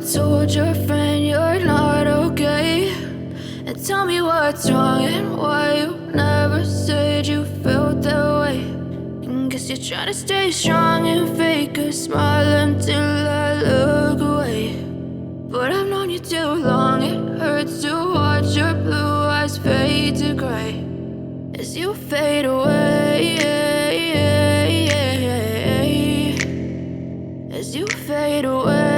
told your friend you're not okay, and tell me what's wrong and why you never said you felt that way. And guess you're trying to stay strong and fake a smile until I look away. But I've known you too long, it hurts to watch your blue eyes fade to gray as you fade away, as you fade away.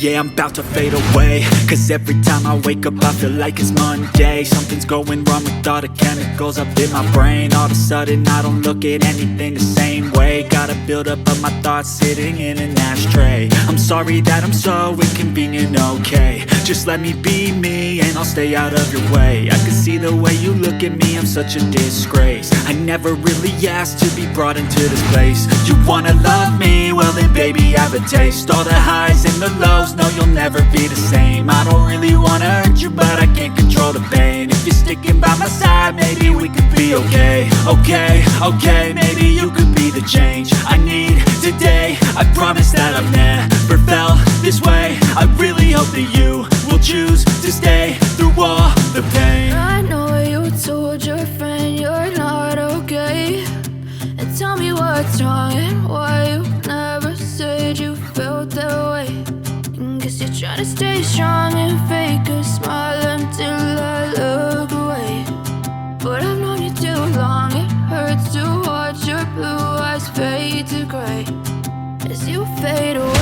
Yeah, I'm about to fade away, cause every time I wake up I feel like it's Monday. Something's going wrong with all the chemicals up in my brain. All of a sudden I don't look at anything the same way. Got a buildup of my thoughts sitting in an ashtray. I'm sorry that I'm so inconvenient, okay. Just let me be me and I'll stay out of your way. I can see the way you look at me, I'm such a disgrace. I never really asked to be brought into this place. You wanna love me? Well then baby, have a taste. All the highs and the lows, no, you'll never be the same. I don't really wanna hurt you, but I can't control the pain. If you're sticking by my side, maybe we could be okay. Okay, maybe you could be the change I need today. I promise that I've never felt this way. I really hope that you will choose to stay through all the pain. I know you told your friend you're not okay, and tell me what's wrong and why you never said you felt that way. Guess you're trying to stay strong and fake a smile until I look away. But I've known you too long, it hurts to watch your blue eyes fade to gray as you fade away.